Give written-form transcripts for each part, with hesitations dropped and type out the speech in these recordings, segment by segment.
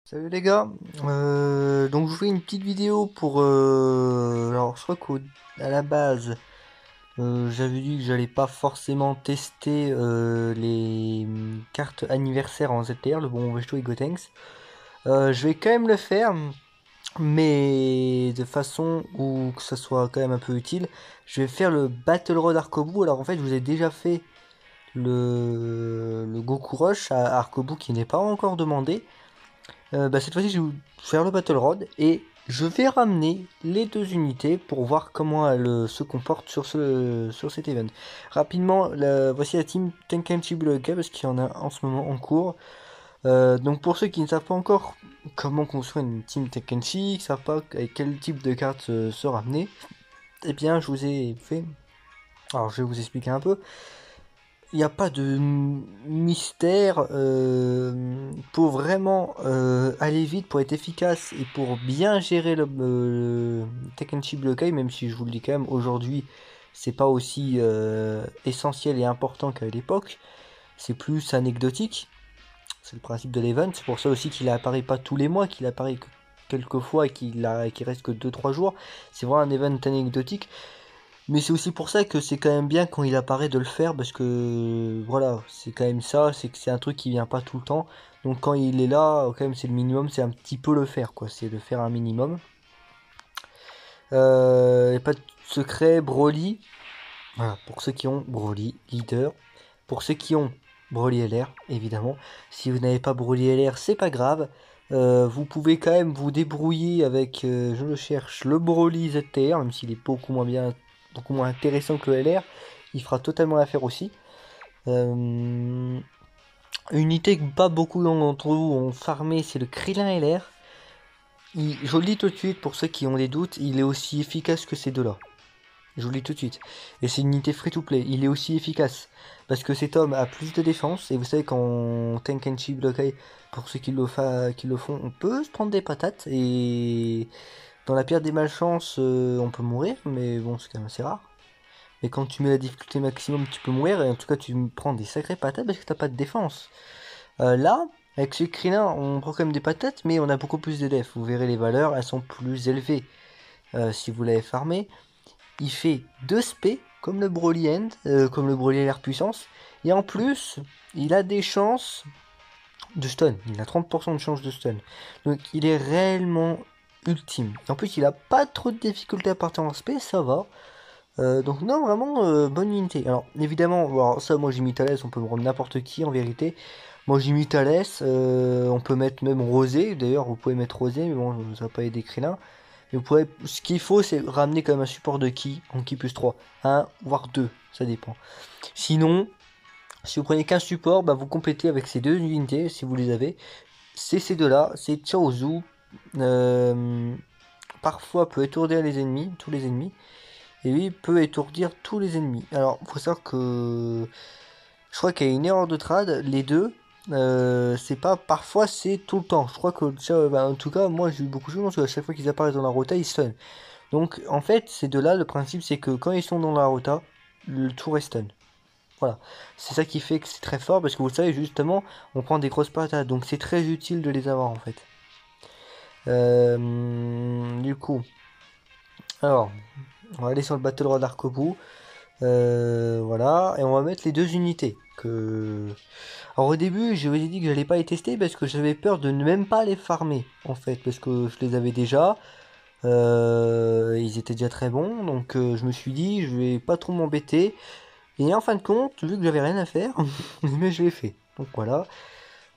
Salut les gars, donc je vous fais une petite vidéo pour alors je crois qu'à la base j'avais dit que j'allais pas forcément tester les cartes anniversaires en ZTR, le bon Vesto et Gotenks. Je vais quand même le faire, mais de façon où que ça soit quand même un peu utile. Je vais faire le Battle Road Arcobu. Alors en fait je vous ai déjà fait le Goku Rush à Arcobu qui n'est pas encore demandé. Cette fois-ci, je vais faire le Battle Rod et je vais ramener les deux unités pour voir comment elles se comportent sur cet event. Rapidement, voici la team Tenkenchi Budokai parce qu'il y en a en ce moment en cours. Donc pour ceux qui ne savent pas encore comment construire une team Tenkenchi, qui ne savent pas avec quel type de carte se ramener, eh bien je vous ai fait... Alors je vais vous expliquer un peu. Il n'y a pas de mystère pour vraiment aller vite, pour être efficace et pour bien gérer le Tekkenchi Budokai, même si je vous le dis quand même, aujourd'hui, c'est pas aussi essentiel et important qu'à l'époque. C'est plus anecdotique. C'est le principe de l'event. C'est pour ça aussi qu'il apparaît pas tous les mois, qu'il apparaît que quelques fois et qu'il reste que 2-3 jours. C'est vraiment un event anecdotique. Mais c'est aussi pour ça que c'est quand même bien quand il apparaît de le faire, parce que voilà, c'est quand même ça, c'est que c'est un truc qui vient pas tout le temps. Donc quand il est là, quand même c'est le minimum, c'est un petit peu le faire, quoi, c'est de faire un minimum. Y a pas de secret, Broly, voilà, pour ceux qui ont Broly, leader. Pour ceux qui ont Broly LR, évidemment. Si vous n'avez pas Broly LR, c'est pas grave. Vous pouvez quand même vous débrouiller avec, je le cherche, le Broly ZTR, même s'il est beaucoup moins bien, beaucoup moins intéressant que le LR. Il fera totalement l'affaire aussi. Une unité que pas beaucoup d'entre vous ont farmé, c'est le Krillin LR. Je vous le dis tout de suite, pour ceux qui ont des doutes, il est aussi efficace que ces deux-là. Je vous le dis tout de suite. Et c'est une unité free-to-play. Il est aussi efficace. Parce que cet homme a plus de défense. Et vous savez qu'en Tenkenchi Budokai, pour ceux qui le font, on peut se prendre des patates. Et dans la pire des malchances, on peut mourir. Mais bon, c'est quand même assez rare. Mais quand tu mets la difficulté maximum, tu peux mourir. Et en tout cas, tu prends des sacrées patates parce que t'as pas de défense. Là, avec ce Krillin, on prend quand même des patates. Mais on a beaucoup plus de def. Vous verrez les valeurs, elles sont plus élevées. Si vous l'avez farmé. Il fait 2 SP, comme le Broly End, comme le Broly LR puissance. Et en plus, il a des chances de stun. Il a 30% de chance de stun. Donc il est réellement ultime. Et en plus, il a pas trop de difficultés à partir en SP, ça va. Donc non, vraiment bonne unité. Alors évidemment, alors, ça moi j'ai mis Thalès, on peut me rendre n'importe qui en vérité. Moi j'ai mis Thalès, on peut mettre même Rosé, d'ailleurs vous pouvez mettre Rosé, mais bon ça va pas aider Krillin. Mais vous pourrez, ce qu'il faut c'est ramener quand même un support de ki, en ki plus 3. Un voire 2, ça dépend. Sinon, si vous prenez qu'un support, bah, vous complétez avec ces deux unités, si vous les avez. C'est ces deux-là, c'est Chaozu. Euh, Parfois peut étourdir les ennemis, tous les ennemis. Et lui peut étourdir tous les ennemis. Alors, faut savoir que je crois qu'il y a une erreur de trad, les deux. C'est pas parfois, c'est tout le temps. Je crois que bah, en tout cas, moi j'ai eu beaucoup de chance parce qu'à chaque fois qu'ils apparaissent dans la rota, ils stun. Donc en fait, ces deux-là, le principe c'est que quand ils sont dans la rota, le tour est stun. Voilà. C'est ça qui fait que c'est très fort parce que vous le savez, justement, on prend des grosses patates. Donc c'est très utile de les avoir en fait. Du coup, alors, on va aller sur le Battle Road Arcobu. Voilà, et on va mettre les deux unités. Alors au début, je vous ai dit que j'allais pas les tester parce que j'avais peur de ne même pas les farmer, en fait, parce que je les avais déjà. Ils étaient déjà très bons, donc je me suis dit, je vais pas trop m'embêter. Et en fin de compte, vu que j'avais rien à faire, mais je l'ai fait. Donc voilà.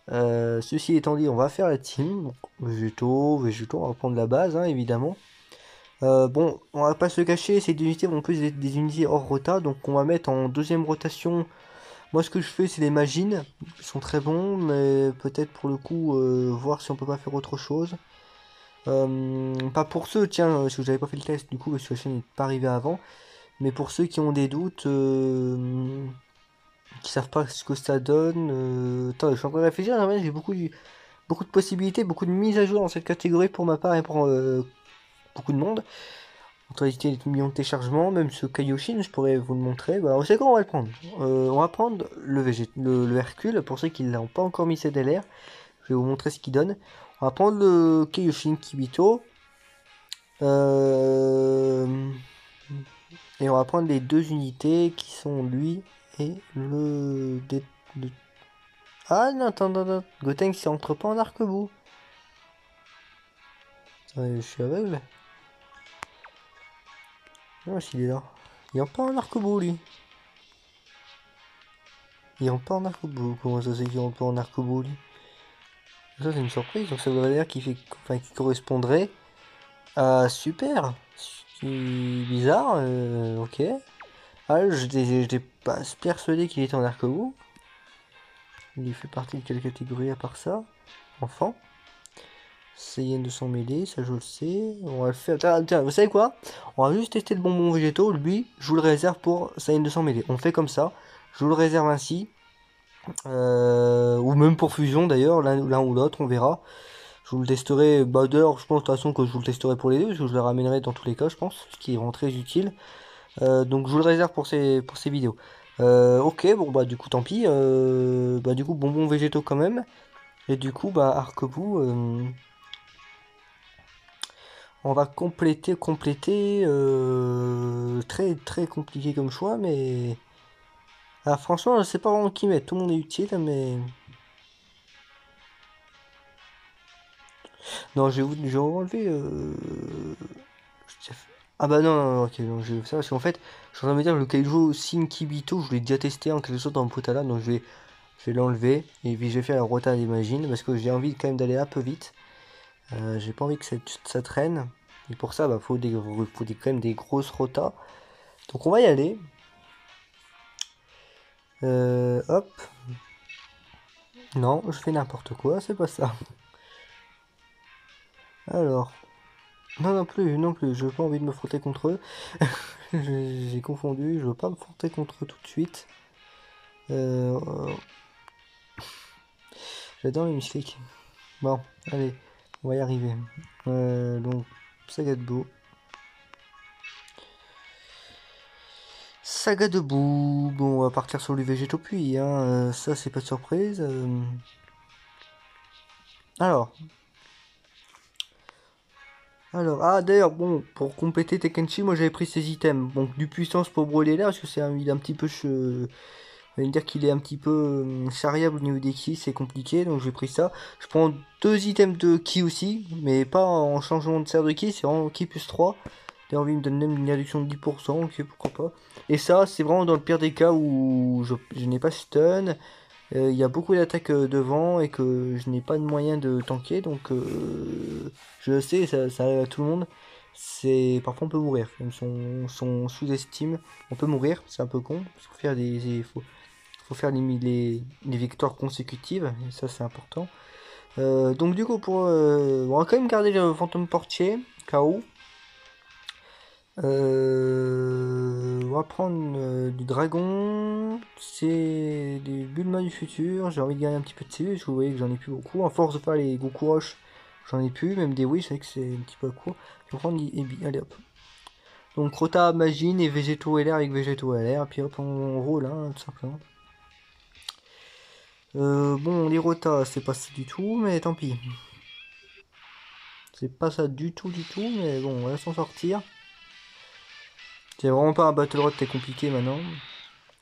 Ceci étant dit, on va faire la team. Donc, végétaux, on va prendre la base, hein, évidemment. Bon, on va pas se le cacher, ces deux unités vont plus être des unités hors rota, donc on va mettre en deuxième rotation. Moi, ce que je fais, c'est les Magines. Ils sont très bons, mais peut-être pour le coup, voir si on peut pas faire autre chose. Pas pour ceux, tiens, si vous n'avez pas fait le test, du coup, parce que la chaîne n'est pas arrivée avant. Mais pour ceux qui ont des doutes, qui savent pas ce que ça donne. Attends, je suis en train de réfléchir, en vrai, j'ai beaucoup de possibilités, beaucoup de mises à jour dans cette catégorie pour ma part et pour beaucoup de monde. On va éviter les millions de téléchargements, même ce Kaioshin, je pourrais vous le montrer. Bah, on sait quoi on va le prendre. On va prendre le Hercule, pour ceux qui ne l'ont pas encore mis CDLR. Je vais vous montrer ce qu'il donne. On va prendre le Kaioshin Kibito. Et on va prendre les deux unités qui sont lui et le- Ah non, attends, attends, attends. Gotenks, il rentre pas en arc-bout. Je suis aveugle. Non, s'il est là. Il rentre pas en arc-bout, lui. Il rentre pas en arc-bout. Comment ça c'est qu'il rentre pas en arc-bout, lui? Ça, c'est une surprise. Donc ça voudrait dire qu'il fait... Enfin, qu'il correspondrait à super. C'est bizarre. Ok. Ah, j'étais pas persuadé qu'il était en arc-bout. Il fait partie de quelle catégorie à part ça? Enfant. Saiyan de son mêlée, ça je le sais. On va le faire. Tiens, vous savez quoi? On va juste tester le bonbon végétaux. Lui, je vous le réserve pour Saiyan de son mêlée. On fait comme ça. Je vous le réserve ainsi. Ou même pour fusion d'ailleurs, l'un ou l'autre, on verra. Je vous le testerai. Bah d'ailleurs, je pense de toute façon que je vous le testerai pour les deux, parce que je le ramènerai dans tous les cas, je pense, ce qui est vraiment très utile. Donc je vous le réserve pour ces vidéos. Ok, bon bah du coup tant pis. Bah du coup bonbons végétaux quand même. Et du coup bah arc-bout. On va compléter. Très très compliqué comme choix, mais ah, franchement je sais pas vraiment qui mettre. Tout le monde est utile, mais non je vais enlever. Ah bah non, non, non, ok, donc je vais faire ça parce qu'en fait, je suis en train de me dire que le Kaijo Shinkibito, je l'ai déjà testé en quelque sorte dans le Potala, donc je vais l'enlever et puis je vais faire la Rota d'Imagine parce que j'ai envie quand même d'aller un peu vite. J'ai pas envie que ça traîne. Et pour ça, bah, quand même des grosses rotas. Donc on va y aller. Hop. Non, je fais n'importe quoi, c'est pas ça. Alors. Non, non plus, non plus. Je n'ai pas envie de me frotter contre eux. J'ai confondu. Je veux pas me frotter contre eux tout de suite. Euh, J'adore les musiques. Bon, allez, on va y arriver. Donc, saga de boue. Saga de boue. Bon, on va partir sur le végétaux puis, hein. Ça, c'est pas de surprise. Alors. Alors, ah d'ailleurs, bon, pour compléter Tekenchi, moi j'avais pris ces items. Donc, du puissance pour brûler l'air, parce que il est un petit peu... On va dire qu'il est un petit peu charriable au niveau des ki, c'est compliqué, donc j'ai pris ça. Je prends deux items de ki aussi, mais pas en changement de serre de ki, c'est vraiment ki plus 3. D'ailleurs, envie me donne même une réduction de 10%, ok, pourquoi pas. Et ça, c'est vraiment dans le pire des cas où je n'ai pas stun, il y a beaucoup d'attaques devant et que je n'ai pas de moyen de tanker, donc je sais, ça arrive à tout le monde. C'est parfois on peut mourir, même son sous-estime, on peut mourir, c'est un peu con. Faut faire les victoires consécutives, et ça c'est important. Donc du coup on va quand même garder le fantôme portier, KO. On va prendre du dragon, c'est des Bulma du futur, j'ai envie de gagner un petit peu de CV, parce que vous voyez que j'en ai plus beaucoup. À force de faire les Goku Rush, j'en ai plus, même des Wish, je sais que c'est un petit peu court. Je vais prendre des Ebi, allez hop. Donc Rota, Magine et Végétaux LR avec Végétaux LR, puis hop on roule, hein, tout simplement. Bon, les Rota, c'est pas ça du tout, mais tant pis. C'est pas ça du tout, mais bon, on va s'en sortir. C'est vraiment pas un Battle Road très compliqué maintenant.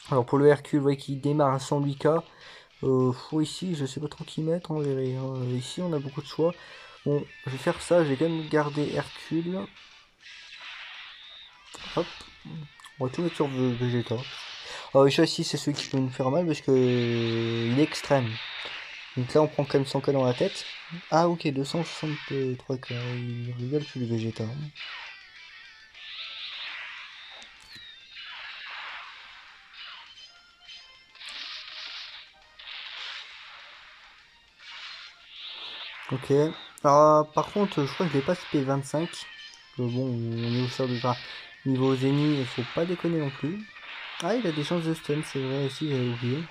Alors pour le Hercule, vous voyez qu'il démarre à 108k. Ici, je sais pas trop qui mettre, on verra. Ici, on a beaucoup de choix. Bon, je vais faire ça, je vais quand même garder Hercule. Hop, on va tout mettre sur Vegeta. Ici, c'est celui qui peut nous faire mal parce que il est extrême. Donc là, on prend quand même 100k dans la tête. Ah, ok, 263k. Il rigole sur le Vegeta. Ok. Alors, par contre, je crois que je l'ai pas spé 25. Bon, on est au sort de niveau Zeni, il faut pas déconner non plus. Ah, il a des chances de stun, c'est vrai aussi, j'avais oublié.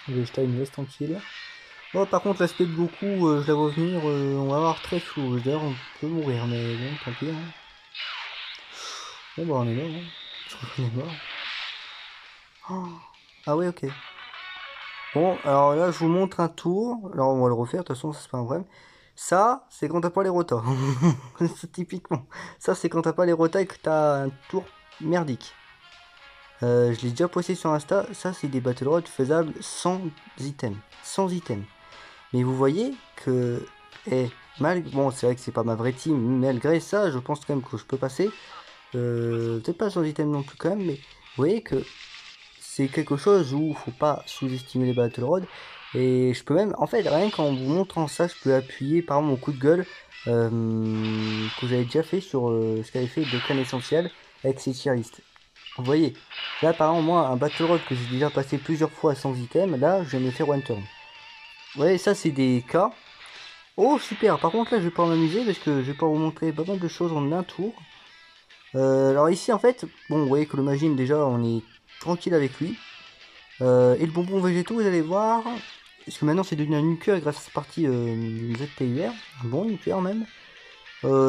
Vegeta il me laisse tranquille. Bon, par contre, l'aspect de Goku, je la vois venir, on va avoir très flou. D'ailleurs, on peut mourir, mais bon, tant pis. Hein. Bon, bah, on est mort. Hein. Je crois qu'on est mort. Oh. Ah, ouais, ok. Bon, alors là, je vous montre un tour. Alors, on va le refaire, de toute façon, ça, c'est pas un problème. Ça, c'est quand t'as pas les rotas. C'est typiquement. Ça, c'est quand t'as pas les rotas et que t'as un tour merdique. Je l'ai déjà posté sur Insta. Ça, c'est des battle rods faisables sans items. Sans items. Mais vous voyez que... bon, c'est vrai que c'est pas ma vraie team. Malgré ça, je pense quand même que je peux passer. Peut-être pas sans item non plus quand même. Mais vous voyez que c'est quelque chose où faut pas sous-estimer les battle rods. Et je peux même, en fait, rien qu'en vous montrant ça, je peux appuyer par exemple mon coup de gueule que j'avais déjà fait sur ce qu'avait fait Dokkan Essentiel avec ses tier lists. Vous voyez, là par exemple, moi, un battle rod que j'ai déjà passé plusieurs fois sans item, là, je vais me faire one turn. Vous voyez, ça c'est des cas. Oh super, par contre là je vais pas m'amuser parce que je vais pas vous montrer pas mal de choses en un tour. Alors ici en fait, bon vous voyez que le Magine déjà on est tranquille avec lui. Et le bonbon végétaux, vous allez voir, parce que maintenant c'est devenu un nucléaire grâce à cette partie ZTUR, un bon nucléaire même.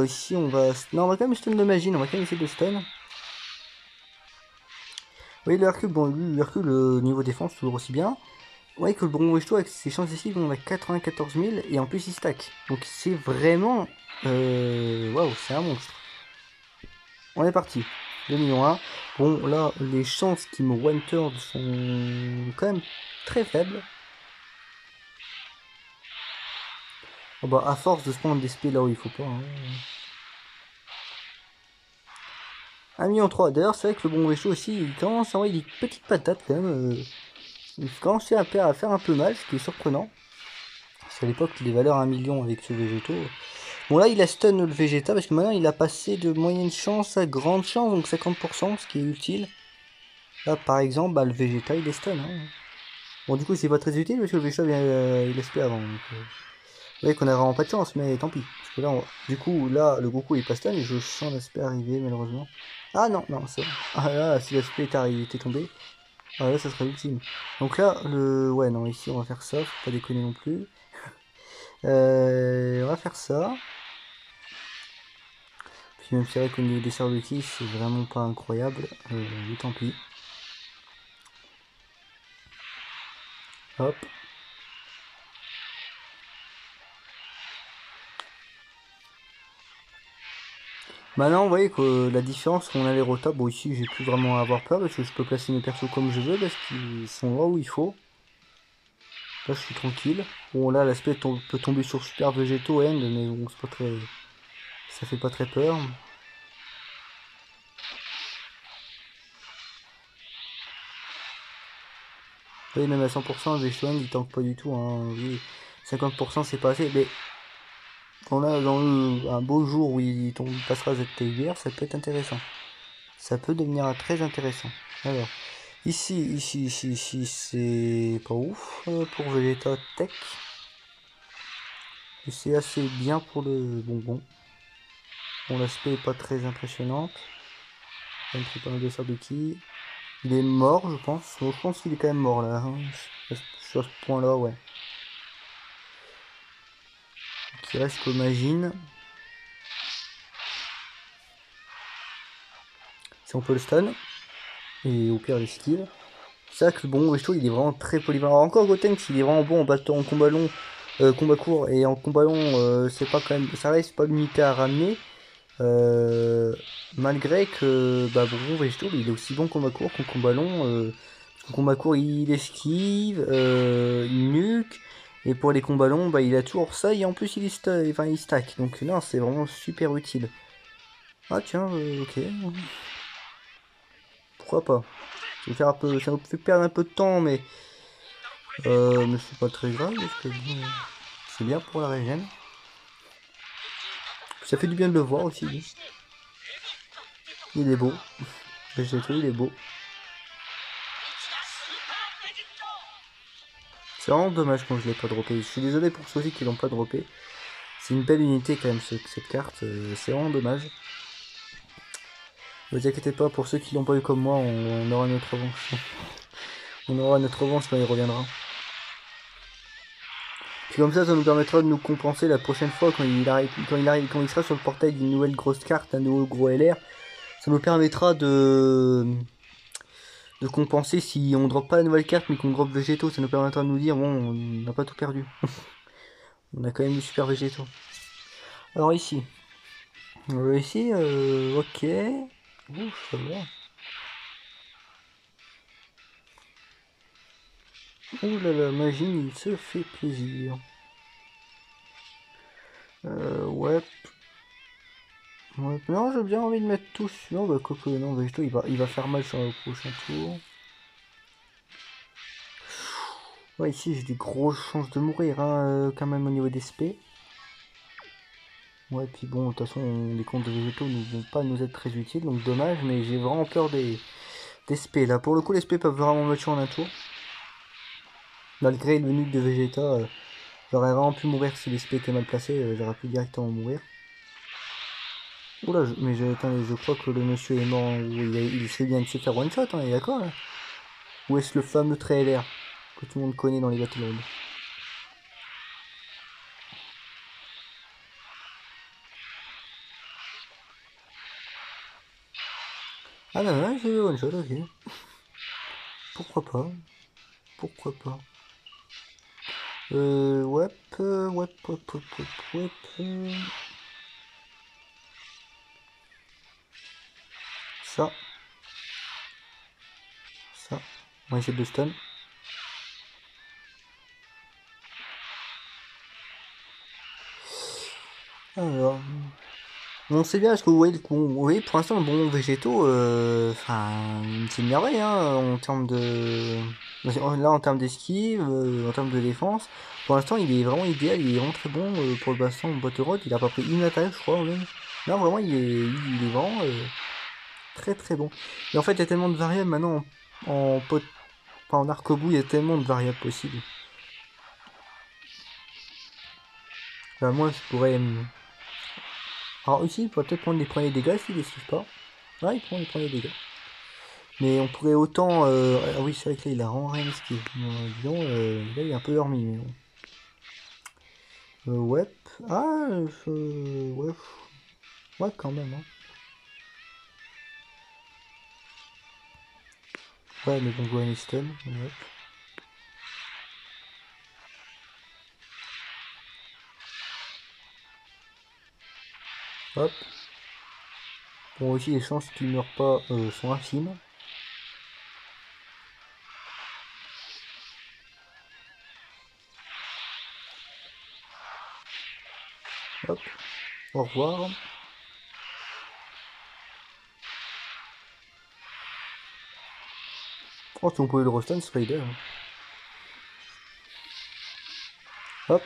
Ici on va... Non, on va quand même stun le Magine, on va quand même essayer de stun. Vous voyez le Hercule, bon lui, le Hercule, niveau défense, toujours aussi bien. Vous voyez que le bonbon végétaux avec ses chances d'esquive, on a 94 000, et en plus il stack. Donc c'est vraiment... Waouh, c'est un monstre. On est parti. 2 millions 1. Bon, là, les chances qu'il me one-turn sont quand même très faibles. Oh bah, à force de se prendre des spés là où il faut pas. Hein. 1,3 million. D'ailleurs, c'est vrai que le bon Réchaud aussi, il commence à envoyer des petites patates quand même. Il commence à faire un peu mal, ce qui est surprenant. Parce qu'à l'époque, les valeurs 1 million avec ce végétaux. Bon, là, il a stun le Vegeta parce que maintenant, il a passé de moyenne chance à grande chance, donc 50%, ce qui est utile. Là, par exemple, bah, le Vegeta, il est stun. Hein. Bon, du coup, c'est pas très utile parce que le Vegeta, il est spé avant. Donc, vous voyez qu'on a vraiment pas de chance, mais tant pis. Parce que là, du coup, là, le Goku est pas stun et je sens l'aspect arriver, malheureusement. Ah non, non, c'est bon. Ah là, si l'aspect était tombé, ah là, ça serait l'ultime. Donc là, ouais, non, ici, on va faire ça, faut pas déconner non plus. On va faire ça. Puis même c'est vrai qu'au niveau des serres de ki, c'est vraiment pas incroyable. Mais tant pis. Hop. Maintenant, vous voyez que la différence, on a les rotas, bon ici j'ai plus vraiment à avoir peur parce que je peux placer mes persos comme je veux parce qu'ils sont là où il faut. Là je suis tranquille. Bon là l'aspect peut tomber sur super végétaux end, mais bon c'est pas très... ça fait pas très peur. Vous voyez même à 100% végétaux end il tank pas du tout. Hein. Oui, 50% c'est pas assez, mais on a dans un beau jour où il passera ZTUR, ça peut être intéressant. Ça peut devenir très intéressant. Alors, ici, c'est pas ouf pour Vegeta Tech. Et c'est assez bien pour le bonbon. Bon, l'aspect est pas très impressionnant. Il y a pas mal de Sabuki. Il est mort, je pense. Bon, je pense qu'il est quand même mort là. Hein. Sur ce point-là, ouais. Qui reste que Magine. Si on peut le stun. Et au pire, l'esquive. C'est vrai que le bon Vegeto, il est vraiment très polyvalent. Encore Gotenks, il est vraiment bon en combat long, combat court. Et en combat long, c'est pas quand même, ça reste pas l'unité à ramener. Malgré que bah, bon, Vegeto, il est aussi bon combat court qu'en combat long. En combat court, il esquive, il nuke. Et pour les combats longs, bah, il a toujours ça. Et en plus, il stack. Donc non, c'est vraiment super utile. Ah tiens, ok. Pourquoi pas. Ça me fait perdre un peu de temps, mais c'est pas très grave, parce que c'est bien pour la régène. Ça fait du bien de le voir aussi. Lui. Il est beau. Végétaux, il est beau. C'est vraiment dommage quand je l'ai pas droppé. Je suis désolé pour ceux qui l'ont pas droppé. C'est une belle unité quand même cette carte. C'est vraiment dommage. Ne vous inquiétez pas, pour ceux qui l'ont pas eu comme moi, on aura notre revanche. On aura notre revanche quand il reviendra. Puis comme ça nous permettra de nous compenser la prochaine fois quand il sera sur le portail d'une nouvelle grosse carte, un nouveau gros LR. Ça nous permettra de de compenser si on drop pas la nouvelle carte mais qu'on drop végétaux. Ça nous permettra de nous dire, bon, on n'a pas tout perdu. On a quand même du super végétaux. Alors ici. Ici, ok. Ouf, ça va. Ouh là là, Magine, il se fait plaisir. Ouais. Ouais. Non, j'ai bien envie de mettre tout sur. Bah, Coco, non, Végéto, il va faire mal sur le prochain tour. Ouais, ici, j'ai des grosses chances de mourir, hein, quand même, au niveau des SP. Ouais, puis bon, de toute façon, les comptes de végétaux ne vont pas nous être très utiles, donc dommage, mais j'ai vraiment peur des SP. Là, pour le coup, les SP peuvent vraiment me tuer en un tour. Malgré le nuque de Vegeta, j'aurais vraiment pu mourir si les SP étaient mal placés, j'aurais pu directement mourir. Oula, mais attendez, je crois que le monsieur est mort, il sait bien de se faire one shot, hein, il est d'accord là. Ou est-ce le fameux trait LR que tout le monde connaît dans les Battle Royale? Ah non, non, j'ai one shot, ok. Pourquoi pas? Pourquoi pas? Ouais, ouais, ça, ça. On va essayer de stun. Alors, bon, c'est bien parce que vous voyez, pour l'instant, le bon végétaux, enfin, c'est une merveille, hein, en termes de, là, en termes d'esquive, en termes de défense. Pour l'instant, il est vraiment idéal, il est vraiment très bon pour le bassin en boîte road. Il a pas pris une attaque, je crois, même. Non, vraiment, il est vraiment très très bon. Et en fait, il y a tellement de variables maintenant en pot, enfin, en arc-bout, il y a tellement de variables possibles. Bah, moi, je pourrais. Alors, ici, il pourrait peut-être prendre les premiers dégâts s'il les suit pas. Ah, il prend les premiers dégâts. Mais on pourrait autant. Ah oui, c'est vrai que là, il a vraiment rien risqué. Disons, là, il est un peu dormi. Mais bon. Ouais. Ah, ouais. Ouais, quand même. Hein. Ouais, mais bon, je vois un stun. Ouais. Hop. Bon, aussi, les chances qu'il meure pas sont infimes. Hop. Au revoir. Oh, si on pouvait le restun, ce serait idéal. Hein. Hop.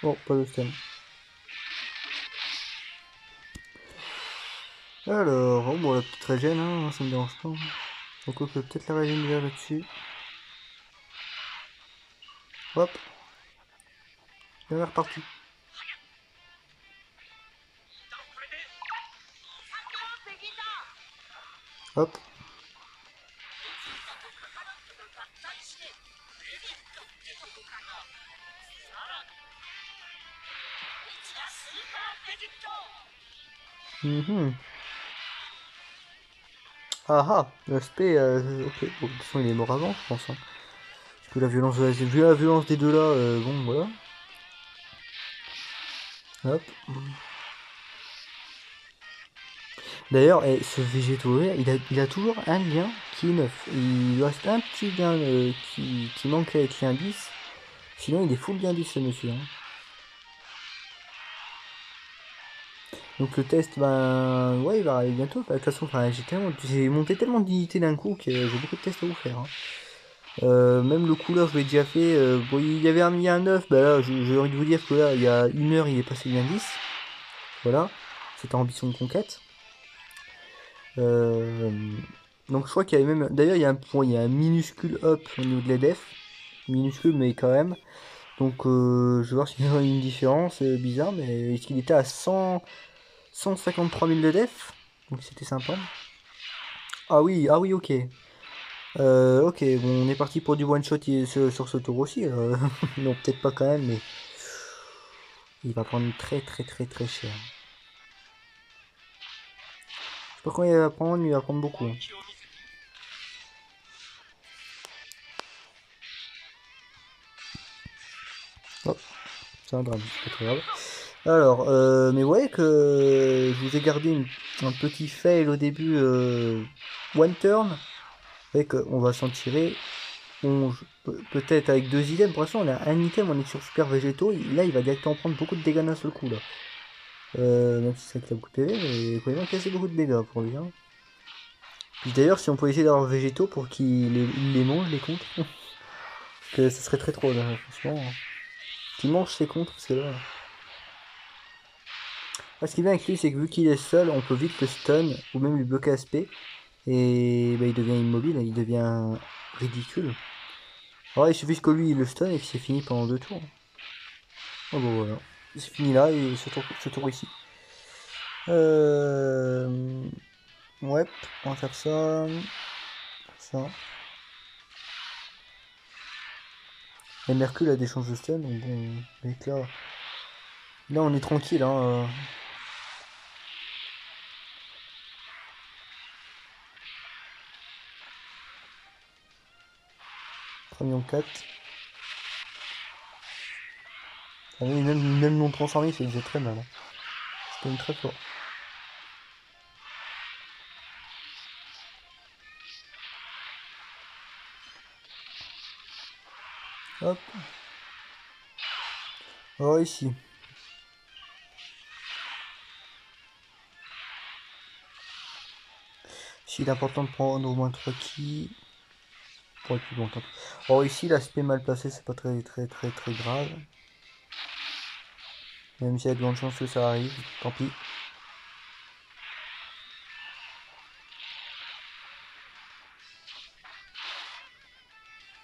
Oh, pas de stun. Alors, oh, bon, la petite régène, hein, ça me dérange pas. Donc, on peut peut-être la régène déjà là-dessus. Hop. Et on est reparti. Hop. Mhm. Ah ah, l'aspect, ok, bon, de toute façon il est mort avant, je pense. Hein. Parce que la violence, vu la violence des deux là, bon voilà. Hop. D'ailleurs, ce végétaux il a toujours un lien qui est neuf. Il lui reste un petit lien qui manque avec l'indice. Sinon il est full bien 10 ce monsieur. Hein. Donc le test, ben ouais, il va arriver bientôt. Bah, de toute façon, enfin, j'ai monté tellement d'unités d'un coup que j'ai beaucoup de tests à vous faire. Hein. Même le couleur, je l'ai déjà fait. Bon, il y avait un, il y a un 9, bah là, j'ai envie de vous dire que là, il y a une heure, il est passé bien 10. Voilà, c'était ambition de conquête. Euh, donc je crois qu'il y avait même. D'ailleurs, il y a un point, il y a un minuscule up au niveau de l'EDF. Minuscule, mais quand même. Donc je vais voir s'il y a une différence. C'est bizarre, mais est-ce qu'il était à 153 000 d'EDF? Donc c'était sympa. Ah oui, ok. Ok, bon, on est parti pour du one shot sur ce tour aussi. Non, peut-être pas quand même, mais il va prendre très très très très cher. Je sais pas combien il va prendre, mais il va prendre beaucoup. Hein. c'est un drame, c'est pas très grave. Alors, mais ouais que je vous ai gardé un petit fail au début, one turn, et qu'on va s'en tirer. Peut-être avec 2 items, pour l'instant on a un item, on est sur super végétaux, là il va directement prendre beaucoup de dégâts d'un seul coup là. Même si ça a beaucoup de PV, mais il va casser beaucoup de dégâts pour lui. Hein. Puis d'ailleurs, si on pouvait essayer d'avoir végétaux pour qu'il les mange, les contres, que ce serait très trop, là, franchement. Qu'il mange ses contres, c'est là. Ce qui est bien avec lui, c'est que vu qu'il est seul, on peut vite le stun ou même lui bloquer aspect. Et bah, il devient immobile, il devient ridicule. Alors il suffit que lui il le stun et puis c'est fini pendant 2 tours. Oh bon voilà. C'est fini là et ce tour ici. Ouais, on va faire ça. Ça. Et Mercure a des chances de stun, donc bon, avec là on est tranquille. Hein. 3 millions 4. Ah oui, même non transformé, c'est déjà très mal. Hein. C'est quand même très fort. Hop. Oh, ici. S'il est important de prendre au moins 3 kills. Pour être plus longtemps. Oh, ici, l'aspect mal placé, c'est pas très grave. Même s'il y a de grandes chances que ça arrive, tant pis.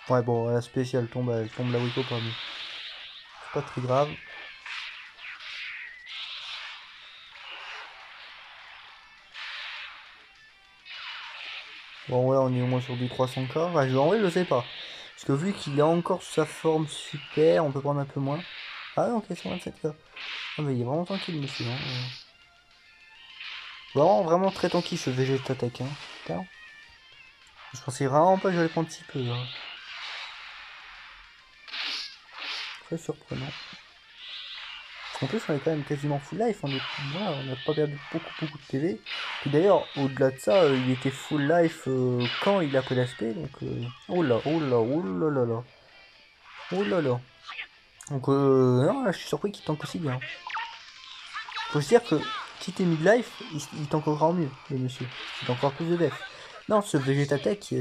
Ouais, bon, l'aspect, si elle tombe là où il faut pas, mais c'est pas très grave. Bon, ouais, on est au moins sur du 300k. Ouais, en vrai, je sais pas. Parce que vu qu'il est encore sous sa forme super, on peut prendre un peu moins. Ah non, ok, 127k. Ah, mais il est vraiment tranquille, monsieur. Hein. Vraiment très tranquille ce Vegeta Attack. Hein. Putain. Je pensais vraiment pas que j'allais prendre si peu. Hein. Très surprenant. En plus, on est quand même quasiment full life. On n'a pas perdu beaucoup de PV. Puis d'ailleurs, au-delà de ça, il était full life quand il a pris l'aspect. Donc, oh là, oh là, oh là là là. Oh là là. Donc, non, là, je suis surpris qu'il tank aussi bien. Faut se dire que si t'es mid-life, il tank encore mieux, le monsieur. Il a encore plus de def. Non, ce Vegeta Tech,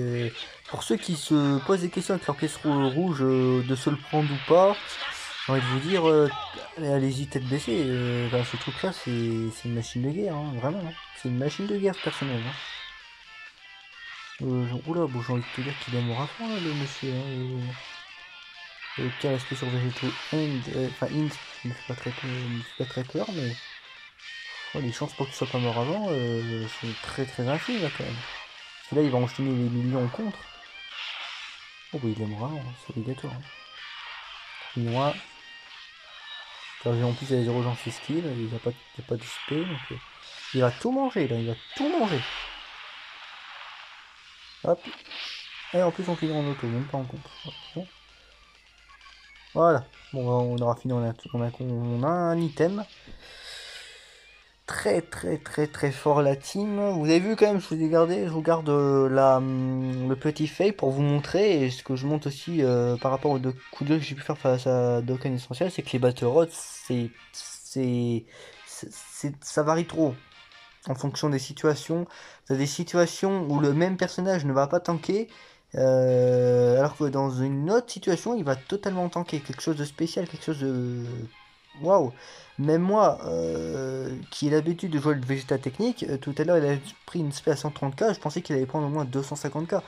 pour ceux qui se posent des questions avec leur pièce rouge, de se le prendre ou pas, j'ai envie de vous dire, allez-y tête baissée. Enfin, ce truc-là, c'est une machine de guerre, hein, vraiment. Hein. C'est une machine de guerre personnelle. Hein. Oula, bon, j'ai envie de te dire qu'il est mort à fond, là, le monsieur. Hein, aucun respect sur Végétaux enfin Int, il me fait pas très peur, mais oh, les chances pour qu'il soit pas mort avant sont très infimes là quand même. Parce que là il va enchaîner les millions contre. Oh bah il est mort avant, c'est obligatoire. Hein. Moi, en plus il a 0 dans ses skills, il n'y a pas de spé, donc il va tout manger là, il va tout manger. Hop. Et en plus on finit en auto, même pas en contre. Bon. Voilà. Bon on aura fini, on a un item. Très fort la team. Vous avez vu quand même, je vous garde le petit fail pour vous montrer. Et ce que je montre aussi par rapport aux 2 coups d'œil que j'ai pu faire face à Dokkan Essentiel, c'est que les Battle Rods, ça varie trop en fonction des situations. T'as des situations où le même personnage ne va pas tanker, alors que dans une autre situation, il va totalement tanker. Quelque chose de spécial, quelque chose de... Waouh! Même moi, qui ai l'habitude de jouer le Vegeta technique, tout à l'heure il a pris une spé à 130k, je pensais qu'il allait prendre au moins 250k.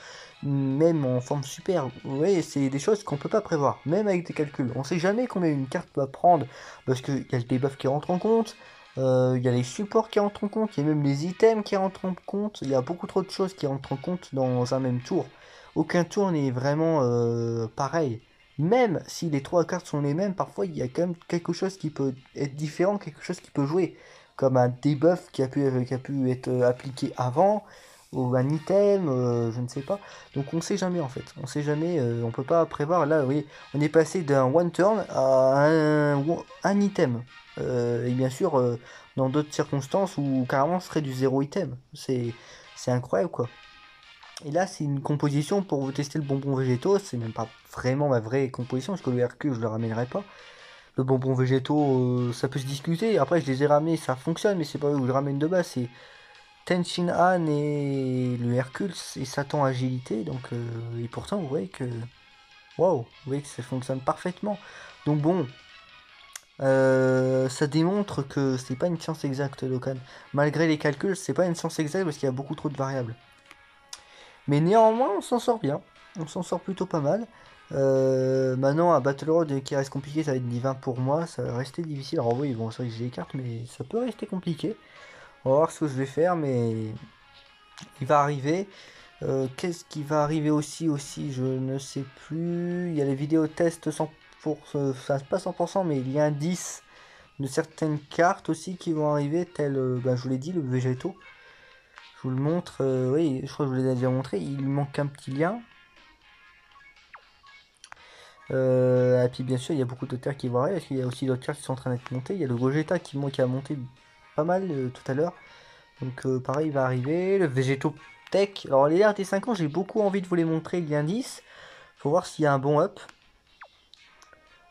Même en forme super. Vous voyez, c'est des choses qu'on peut pas prévoir, même avec des calculs. On sait jamais combien une carte va prendre, parce qu'il y a le debuff qui rentre en compte. Il y a les supports qui entrent en compte, il y a même les items qui rentrent en compte, il y a beaucoup trop de choses qui rentrent en compte dans un même tour. Aucun tour n'est vraiment pareil. Même si les 3 cartes sont les mêmes, parfois il y a quand même quelque chose qui peut être différent, quelque chose qui peut jouer. Comme un debuff qui a pu être appliqué avant, ou un item, je ne sais pas. Donc on sait jamais en fait, on sait jamais, on peut pas prévoir. Là, oui, on est passé d'un one turn à un item. Et bien sûr, dans d'autres circonstances où carrément ce serait du 0 item. C'est incroyable quoi. Et là, c'est une composition pour vous tester le bonbon végétaux. C'est même pas vraiment ma vraie composition, parce que le Hercule, je le ramènerai pas. Le bonbon végétaux, ça peut se discuter. Après, je les ai ramenés, ça fonctionne, mais c'est pas eux où je ramène de base. C'est Tenshin Han et le Hercule et Satan Agilité. Donc, et pourtant, vous voyez que. Waouh, vous voyez que ça fonctionne parfaitement. Donc, bon. Ça démontre que c'est pas une science exacte, Dokkan. Malgré les calculs, c'est pas une science exacte parce qu'il y a beaucoup trop de variables. Mais néanmoins, on s'en sort bien. On s'en sort plutôt pas mal. Maintenant, un Battle Road qui reste compliqué, ça va être divin pour moi. Ça va rester difficile. Alors oui, bon, c'est vrai que j'ai les cartes, mais ça peut rester compliqué. On va voir ce que je vais faire, mais il va arriver. Qu'est-ce qui va arriver aussi, je ne sais plus. Il y a les vidéos tests 100%, enfin pas 100%, mais il y a un 10 de certaines cartes aussi qui vont arriver, telles, je vous l'ai dit, le végétaux. Je vous le montre, oui, je crois que je vous l'ai déjà montré, il manque un petit lien. Et puis bien sûr, il y a beaucoup d'autres cartes qui vont arriver, parce qu'il y a aussi d'autres cartes qui sont en train d'être montées. Il y a le Gogeta qui a monté pas mal tout à l'heure. Donc pareil, il va arriver. Le Végétaux Tech. Alors les RT 5 ans, j'ai beaucoup envie de vous les montrer, il y a un 10. Faut voir s'il y a un bon up.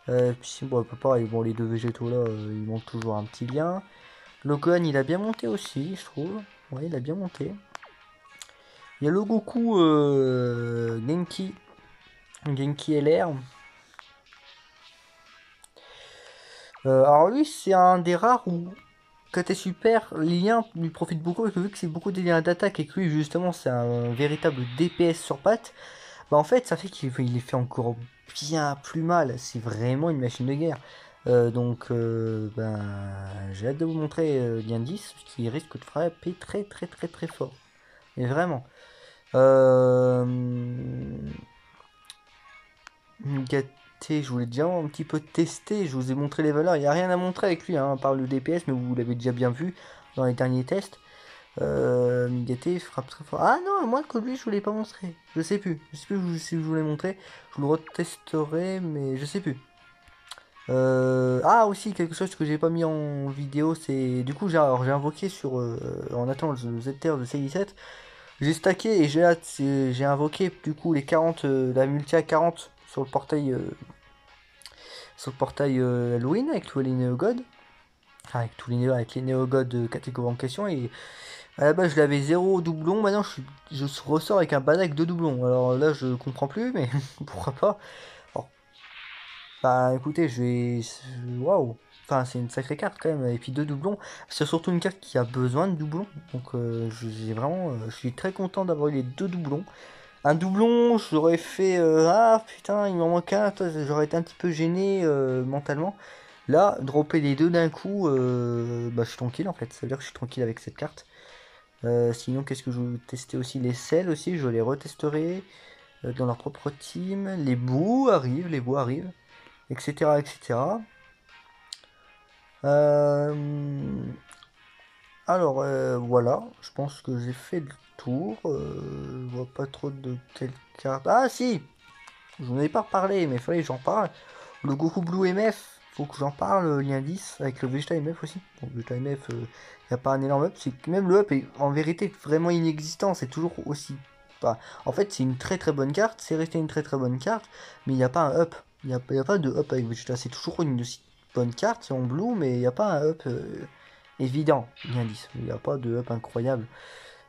Puis bon, pareil, bon, les deux végétaux là, ils montent toujours un petit lien. Le Gohan, il a bien monté aussi, je trouve. Ouais, il a bien monté. Il y a le Goku Genki LR. Alors lui, c'est un des rares où côté super, les liens lui profitent beaucoup parce que vu que c'est beaucoup des liens d'attaque et que lui justement c'est un véritable DPS sur pattes, bah en fait ça fait qu'il les fait encore bien plus mal. C'est vraiment une machine de guerre. Donc ben j'ai hâte de vous montrer lien 10 qui risque de frapper très très très très fort. Mais vraiment. Gâté, je voulais déjà un petit peu tester, je vous ai montré les valeurs, il n'y a rien à montrer avec lui, hein, à part le DPS, mais vous l'avez déjà bien vu dans les derniers tests. Gâté frappe très fort. Ah non, moi que lui je vous l'ai pas montré, je sais plus si je vous l'ai montré, je le retesterai, mais je sais plus. Ah aussi quelque chose que j'ai pas mis en vidéo, c'est du coup j'ai invoqué sur en attendant le ZTR de C17. J'ai stacké et j'ai invoqué du coup les 40, la multi à 40 sur le portail Halloween avec tous les Néo-God. Enfin, avec les Néo-God catégorie en question. Et à la base, je l'avais 0 doublon. Maintenant, je ressors avec un bad avec 2 doublons. Alors là, je comprends plus, mais pourquoi pas. Alors, bah écoutez, je vais. Waouh! Enfin, c'est une sacrée carte quand même. Et puis 2 doublons. C'est surtout une carte qui a besoin de doublons. Donc, j'ai vraiment. Je suis très content d'avoir eu les 2 doublons. Un doublon, j'aurais fait ah putain, il m'en manque un, j'aurais été un petit peu gêné mentalement. Là, dropper les deux d'un coup, bah, je suis tranquille en fait. Ça veut dire que je suis tranquille avec cette carte. Sinon, qu'est-ce que je veux tester aussi? Les selles aussi, je les retesterai dans leur propre team. Les bouts arrivent, etc. etc. Alors, voilà, je pense que j'ai fait le tour. Je vois pas trop de quelle carte. Ah si! Je n'en ai pas reparlé, mais il fallait que j'en parle. Le Goku Blue MF, faut que j'en parle, lien 10, avec le Vegeta MF aussi. Bon, Vegeta MF, il n'y a pas un énorme up, c'est que même le up est en vérité vraiment inexistant, c'est toujours aussi... Enfin, en fait, c'est une très très bonne carte, c'est resté une très très bonne carte, mais il n'y a pas un up. Il n'y a pas de up avec Vegeta, c'est toujours une aussi bonne carte, c'est en blue, mais il n'y a pas un up évident, lien 10. Il n'y a pas de up incroyable.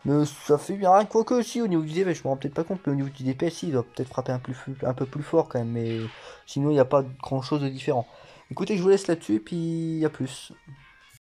Mais ça fait bien, quoique aussi au niveau du DPS, je me rends peut-être pas compte, mais au niveau du DPS, il doit peut-être frapper un peu plus fort quand même, mais sinon il n'y a pas grand chose de différent. Écoutez, je vous laisse là-dessus, puis à plus.